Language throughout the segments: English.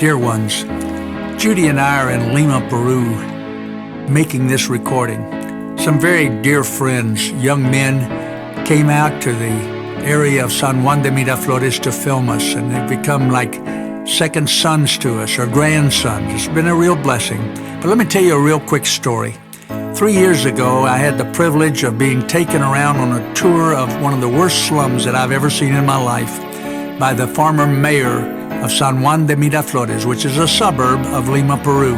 Dear ones, Judy and I are in Lima, Peru, making this recording. Some very dear friends, young men, came out to the area of San Juan de Miraflores to film us, and they've become like second sons to us, or grandsons. It's been a real blessing. But let me tell you a real quick story. 3 years ago, I had the privilege of being taken around on a tour of one of the worst slums that I've ever seen in my life by the former mayor of San Juan de Miraflores, which is a suburb of Lima, Peru.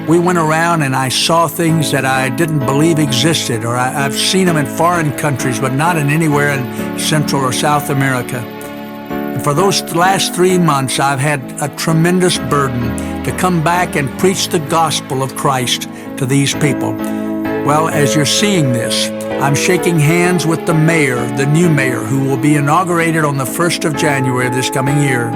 We went around and I saw things that I didn't believe existed, or I've seen them in foreign countries, but not in anywhere in Central or South America. And for those last 3 months, I've had a tremendous burden to come back and preach the gospel of Christ to these people. Well, as you're seeing this, I'm shaking hands with the mayor, the new mayor, who will be inaugurated on the 1st of January of this coming year.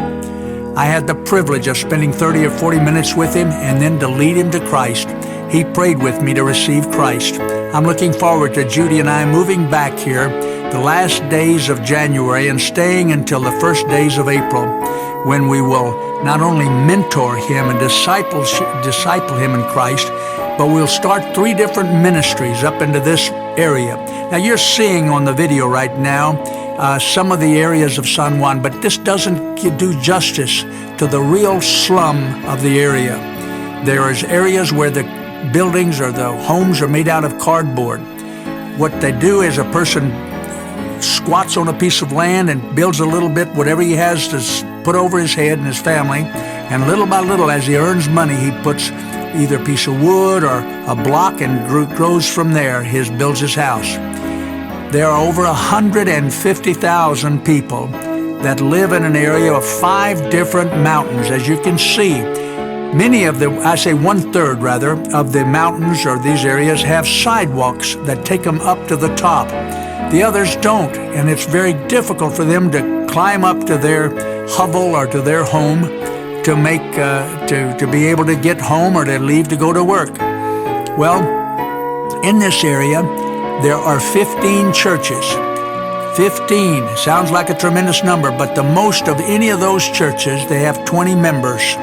I had the privilege of spending 30 or 40 minutes with him and then to lead him to Christ. He prayed with me to receive Christ. I'm looking forward to Judy and I moving back here the last days of January and staying until the first days of April, when we will not only mentor him and disciple him in Christ, but we'll start 3 different ministries up into this area. Now you're seeing on the video right now some of the areas of San Juan, but this doesn't do justice to the real slum of the area. There is areas where the buildings or the homes are made out of cardboard. What they do is a person squats on a piece of land and builds a little bit, whatever he has to put over his head and his family, and little by little, as he earns money, he puts either a piece of wood or a block and grows from there, builds his house. There are over 150,000 people that live in an area of 5 different mountains. As you can see, many of the, I say 1/3 rather, of the mountains or these areas have sidewalks that take them up to the top. The others don't, and it's very difficult for them to climb up to their hovel or to their home to make to be able to get home or to leave to go to work. Well, in this area, there are 15 churches. 15 sounds like a tremendous number, but the most of any of those churches, they have 20 members.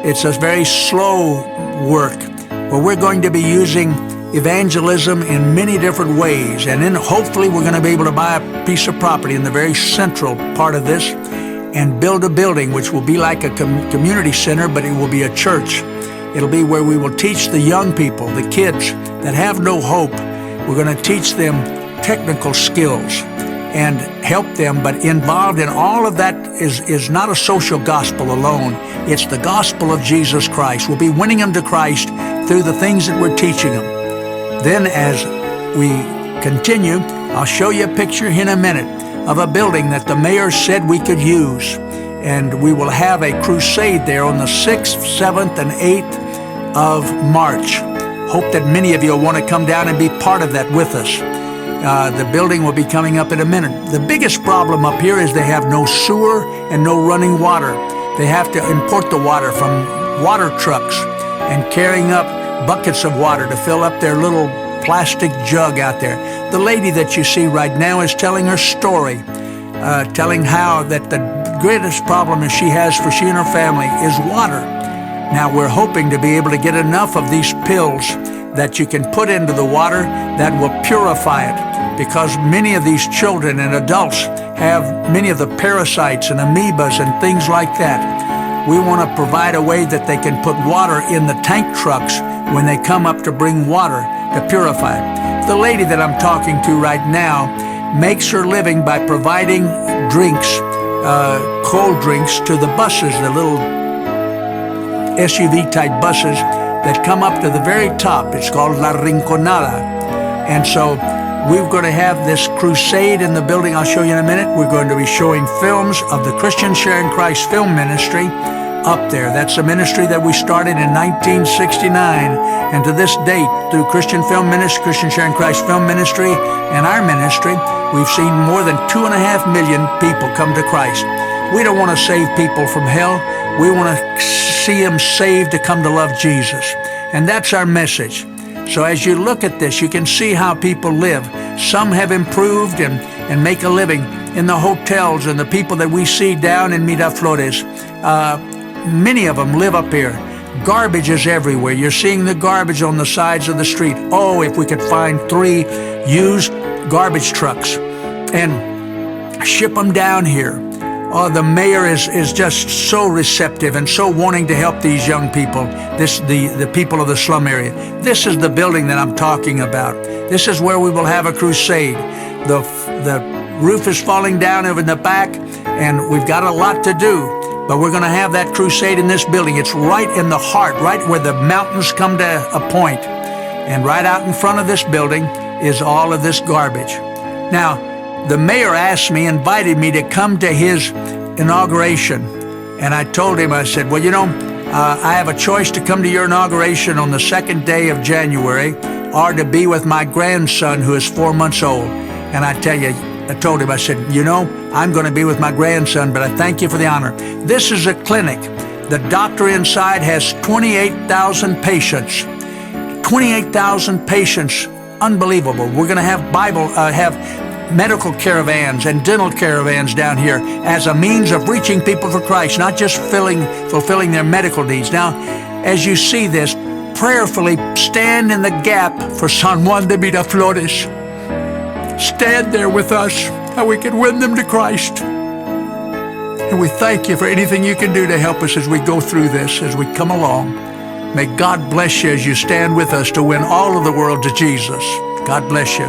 It's a very slow work, where we're going to be using evangelism in many different ways, and then hopefully we're going to be able to buy a piece of property in the very central part of this and build a building which will be like a community center, but it will be a church. It'll be where we will teach the young people, the kids that have no hope. We're going to teach them technical skills and help them, but involved in all of that is not a social gospel alone. It's the gospel of Jesus Christ. We'll be winning them to Christ through the things that we're teaching them. Then as we continue, I'll show you a picture in a minute of a building that the mayor said we could use. And we will have a crusade there on the 6th, 7th, and 8th of March. Hope that many of you will want to come down and be part of that with us. The building will be coming up in a minute. The biggest problem up here is they have no sewer and no running water. They have to import the water from water trucks and carrying up buckets of water to fill up their little plastic jug out there. The lady that you see right now is telling her story, telling how that the greatest problem that she and her family is water. Now we're hoping to be able to get enough of these pills that you can put into the water that will purify it, because many of these children and adults have many of the parasites and amoebas and things like that. We want to provide a way that they can put water in the tank trucks when they come up to bring water to purify it. The lady that I'm talking to right now makes her living by providing drinks, cold drinks, to the buses, the little SUV-type buses that come up to the very top. It's called La Rinconada. And so we're going to have this crusade in the building I'll show you in a minute. We're going to be showing films of the Christian Sharing Christ Film Ministry up there. That's a ministry that we started in 1969, and to this date, through Christian Film Ministry, Christian Sharing Christ Film Ministry, and our ministry, we've seen more than 2.5 million people come to Christ. We don't want to save people from hell. We want to see them saved to come to love Jesus, and that's our message. So as you look at this, you can see how people live. Some have improved and make a living in the hotels, and the people that we see down in Miraflores many of them live up here. Garbage is everywhere. You're seeing the garbage on the sides of the street. Oh, if we could find 3 used garbage trucks and ship them down here. Oh, the mayor is just so receptive and so wanting to help these young people, the people of the slum area. This is the building that I'm talking about. This is where we will have a crusade. The roof is falling down over in the back, and we've got a lot to do. But we're going to have that crusade in this building. It's right in the heart, right where the mountains come to a point. And right out in front of this building is all of this garbage. Now, the mayor invited me to come to his inauguration. And I told him, I said, well, I have a choice to come to your inauguration on the 2nd day of January or to be with my grandson who is 4 months old. And I tell you, I told him, I said, I'm going to be with my grandson, but I thank you for the honor. This is a clinic. The doctor inside has 28,000 patients. 28,000 patients. Unbelievable. We're going to have medical caravans and dental caravans down here as a means of reaching people for Christ, not just fulfilling their medical needs. Now, as you see this, prayerfully stand in the gap for San Juan de Miraflores. Stand there with us, and we can win them to Christ. And we thank you for anything you can do to help us as we go through this, as we come along. May God bless you as you stand with us to win all of the world to Jesus. God bless you.